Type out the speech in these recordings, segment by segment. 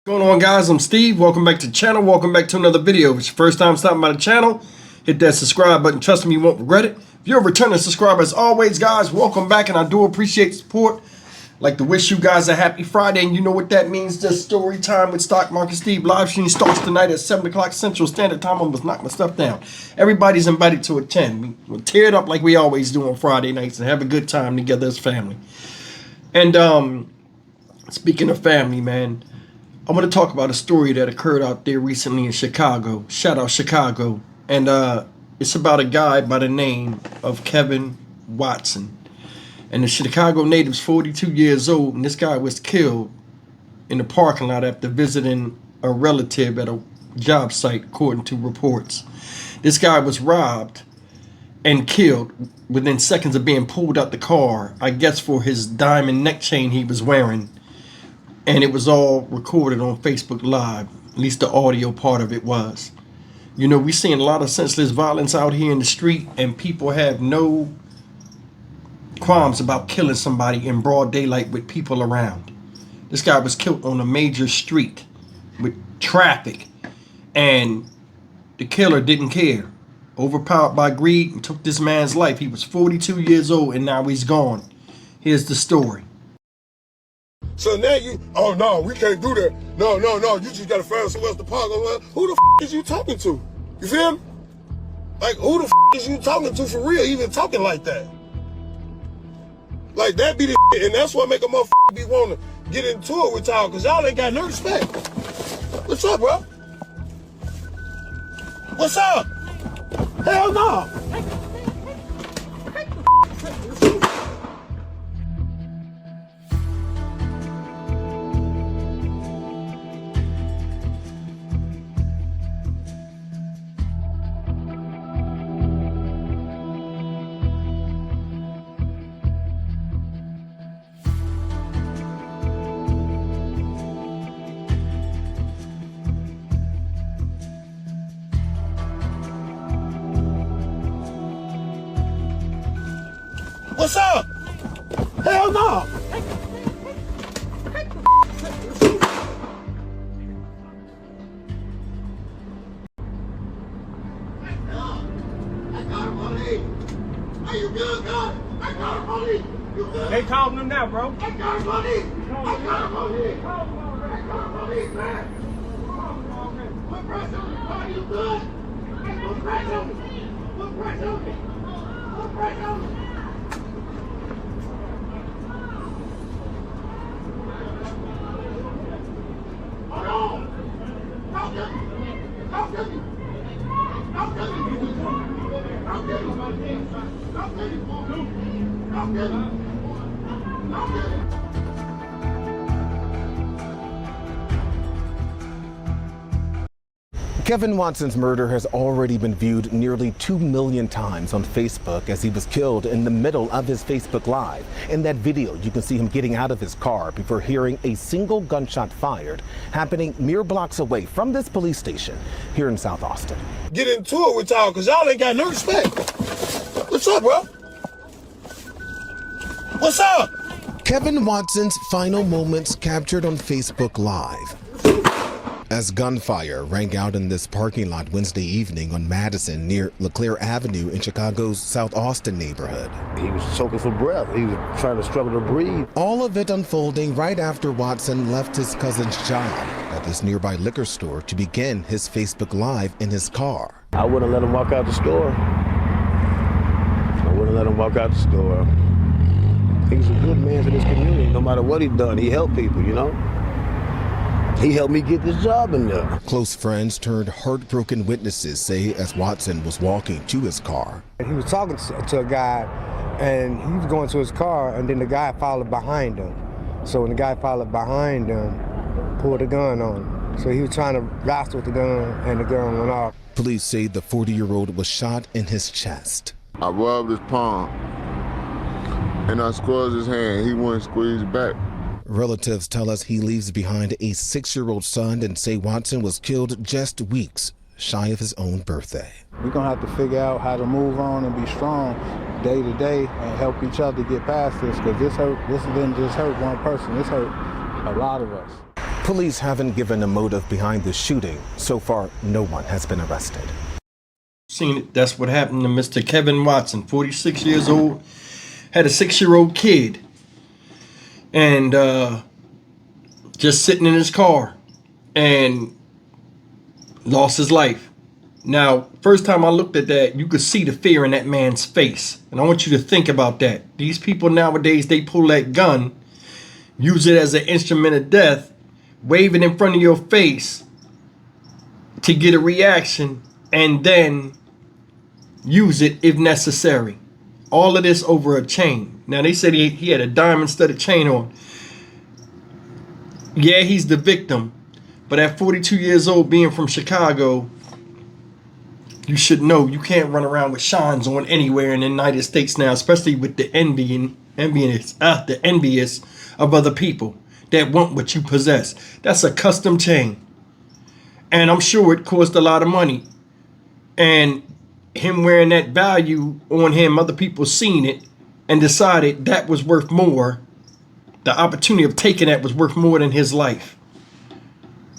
What's going on, guys? I'm Steve. Welcome back to the channel. Welcome back to another video. If it's your first time stopping by the channel, hit that subscribe button. Trust me, you won't regret it. If you're a returning subscriber, as always, guys, welcome back, and I do appreciate the support. Like to wish you guys a happy Friday, and you know what that means. Just story time with Stock Market Steve. Live stream starts tonight at 7 o'clock Central Standard Time. I must knock my stuff down. Everybody's invited to attend. We'll tear it up like we always do on Friday nights and have a good time together as family. And speaking of family, man, I want to talk about a story that occurred out there recently in Chicago. Shout out Chicago. And it's about a guy by the name of Kevin Watson. And the Chicago native's 42 years old, and this guy was killed in the parking lot after visiting a relative at a job site, according to reports. This guy was robbed and killed within seconds of being pulled out the car, I guess for his diamond neck chain he was wearing. And it was all recorded on Facebook Live. At least the audio part of it was. You know, we're seeing a lot of senseless violence out here in the street, and people have no qualms about killing somebody in broad daylight with people around. This guy was killed on a major street with traffic, and the killer didn't care. Overpowered by greed, and took this man's life. He was 42 years old, and now he's gone. Here's the story. So now oh no, we can't do that. No, you just gotta find somewhere else to park. Who the is you talking to? You feel me? Like, who the is you talking to for real, even talking like that? Like, that be the and that's what make a motherfucker be wanting to get into it with y'all, cause y'all ain't got no respect. What's up, bro? What's up? Hell no. What's up? Hell no. Are you good, God? I got him on it. You good? They calling him now, bro. I got him on it. I got him on it. I got him on it, man. Put pressure on me. Are you good? Put pressure on me. Put pressure on me. Put pressure on me. Hold on. Talk to me. Talk to me. Talk to me. Talk to me. Talk to me. Talk to me. Talk to me. Kevin Watson's murder has already been viewed nearly 2 million times on Facebook as he was killed in the middle of his Facebook Live. In that video, you can see him getting out of his car before hearing a single gunshot fired, happening mere blocks away from this police station here in South Austin. Get into it with y'all, because y'all ain't got no respect. What's up, bro? What's up? Kevin Watson's final moments captured on Facebook Live as gunfire rang out in this parking lot Wednesday evening on Madison near LeClaire Avenue in Chicago's South Austin neighborhood. He was choking for breath. He was trying to struggle to breathe. All of it unfolding right after Watson left his cousin's job at this nearby liquor store to begin his Facebook Live in his car. I wouldn't let him walk out the store. I wouldn't let him walk out the store. He's a good man for this community. No matter what he done, he helped people, you know? He helped me get this job in there. Close friends turned heartbroken witnesses say as Watson was walking to his car. He was talking to a guy, and he was going to his car, and then the guy followed behind him. So when the guy followed behind him, pulled a gun on him. So he was trying to wrestle with the gun, and the gun went off. Police say the 40-year-old was shot in his chest. I rubbed his palm, and I squeezed his hand. He wouldn't squeeze back. Relatives tell us he leaves behind a 6-year-old son and say Watson was killed just weeks shy of his own birthday. We're gonna have to figure out how to move on and be strong day to day and help each other get past this, because this didn't just hurt one person, this hurt a lot of us. Police haven't given a motive behind the shooting. So far, no one has been arrested. Seen it. That's what happened to Mr. Kevin Watson, 46 years old, had a 6-year-old kid, and just sitting in his car, and lost his life. Now, first time I looked at that, you could see the fear in that man's face. And I want you to think about that. These people nowadays, they pull that gun, use it as an instrument of death, wave it in front of your face to get a reaction, and then use it if necessary. All of this over a chain. Now, they said he had a diamond-studded chain on. Yeah, he's the victim. But at 42 years old, being from Chicago, you should know you can't run around with shines on anywhere in the United States now, especially with the envious of other people that want what you possess. That's a custom chain. And I'm sure it cost a lot of money. And him wearing that value on him, other people seen it and decided that was worth more. The opportunity of taking that was worth more than his life.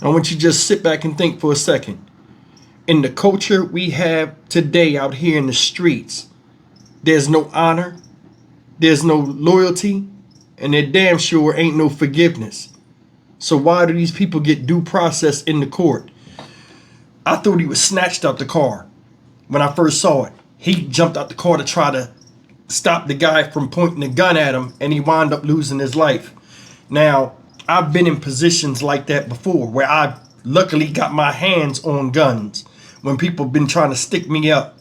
I want you to just sit back and think for a second. In the culture we have today out here in the streets, there's no honor, there's no loyalty, and there damn sure ain't no forgiveness. So why do these people get due process in the court? I thought he was snatched out the car when I first saw it. He jumped out the car to try to stop the guy from pointing the gun at him, and he wound up losing his life. Now, I've been in positions like that before where I luckily got my hands on guns when people have been trying to stick me up.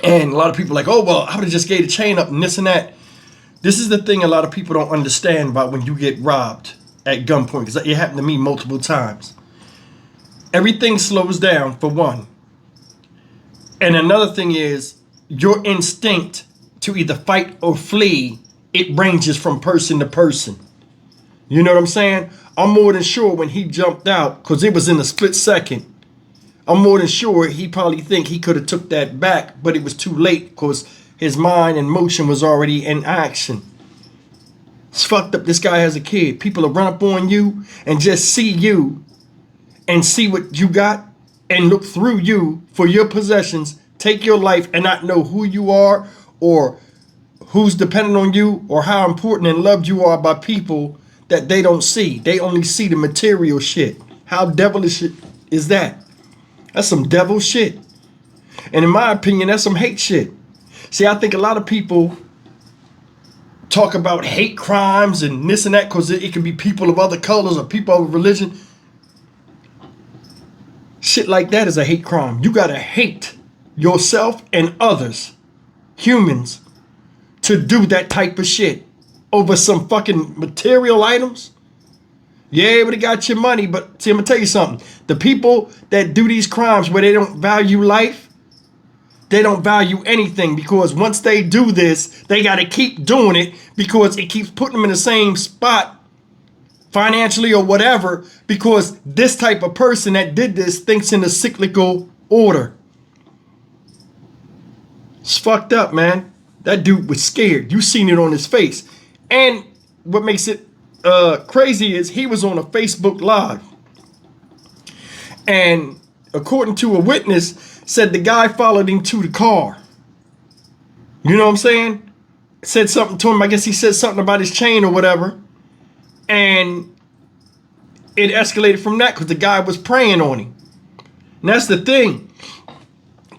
And a lot of people are like, oh, well, I would have just gave the chain up and this and that. This is the thing a lot of people don't understand about when you get robbed at gunpoint, because it happened to me multiple times. Everything slows down, for one. And another thing is your instinct to either fight or flee, it ranges from person to person. You know what I'm saying? I'm more than sure when he jumped out, because it was in a split second, I'm more than sure he probably think he could have took that back, but it was too late because his mind and motion was already in action. It's fucked up. This guy has a kid. People will run up on you and just see you and see what you got and look through you for your possessions, take your life and not know who you are or who's dependent on you or how important and loved you are by people that they don't see. They only see the material shit. How devilish is that? That's some devil shit. And in my opinion, that's some hate shit. See, I think a lot of people talk about hate crimes and this and that because it can be people of other colors or people of religion. Shit like that is a hate crime. You gotta hate yourself and others, humans, to do that type of shit over some fucking material items. Yeah, but it got your money, but see, I'm gonna tell you something. The people that do these crimes where they don't value life, they don't value anything, because once they do this, they gotta keep doing it because it keeps putting them in the same spot financially or whatever, because this type of person that did this thinks in a cyclical order. It's fucked up, man. That dude was scared. You seen it on his face. And what makes it crazy is he was on a Facebook Live. And according to a witness, said the guy followed him to the car. You know what I'm saying? Said something to him. I guess he said something about his chain or whatever. And it escalated from that because the guy was preying on him. And that's the thing.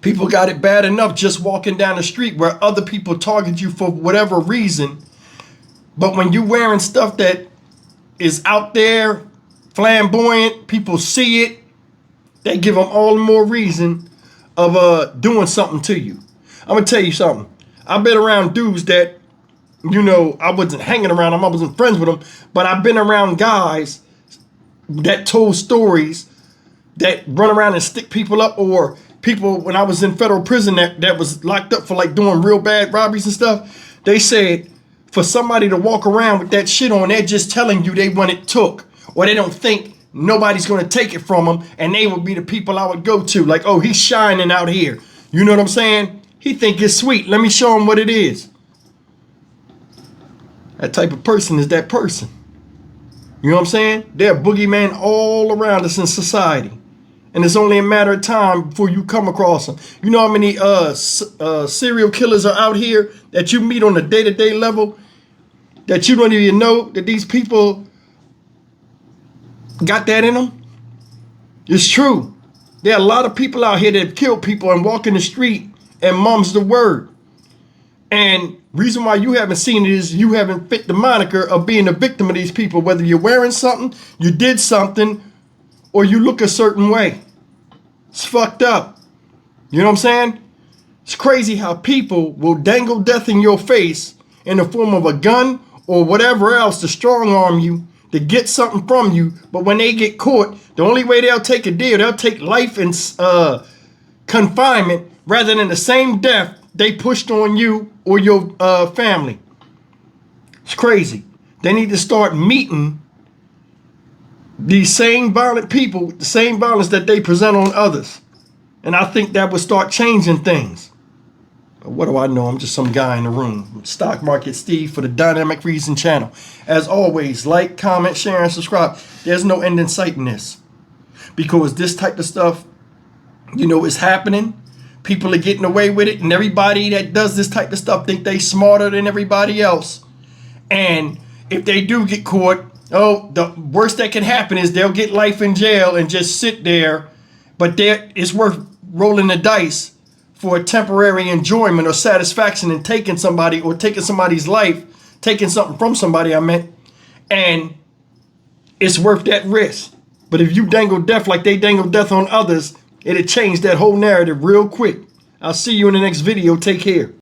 People got it bad enough just walking down the street where other people target you for whatever reason. But when you're wearing stuff that is out there, flamboyant, people see it, they give them all the more reason of doing something to you. I'm going to tell you something. I've been around dudes that, you know, I wasn't hanging around them, I wasn't friends with them, but I've been around guys that told stories that run around and stick people up, or people when I was in federal prison that was locked up for like doing real bad robberies and stuff. They said for somebody to walk around with that shit on, they're just telling you they want it took, or they don't think nobody's going to take it from them, and they would be the people I would go to. Like, oh, he's shining out here. You know what I'm saying? He think it's sweet. Let me show him what it is. That type of person is that person. You know what I'm saying? There are boogeymen all around us in society. And it's only a matter of time before you come across them. You know how many serial killers are out here that you meet on a day-to-day level that you don't even know that these people got that in them? It's true. There are a lot of people out here that have killed people and walk in the street and mum's the word. And reason why you haven't seen it is you haven't fit the moniker of being a victim of these people. Whether you're wearing something, you did something, or you look a certain way. It's fucked up. You know what I'm saying? It's crazy how people will dangle death in your face in the form of a gun or whatever else to strong arm you, to get something from you. But when they get caught, the only way they'll take a deal, they'll take life in confinement rather than the same death they pushed on you or your family. It's crazy. They need to start meeting these same violent people with the same violence that they present on others. And I think that would start changing things. But what do I know? I'm just some guy in the room. Stock Market Steve for the Dynamic Reason channel. As always, like, comment, share, and subscribe. There's no end in sight in this. Because this type of stuff, you know, is happening. People are getting away with it. And everybody that does this type of stuff think they smarter than everybody else. And if they do get caught, oh, the worst that can happen is they'll get life in jail and just sit there. But it's worth rolling the dice for a temporary enjoyment or satisfaction in taking somebody or taking somebody's life, taking something from somebody, I meant, and it's worth that risk. But if you dangle death like they dangle death on others, it'll change that whole narrative real quick. I'll see you in the next video. Take care.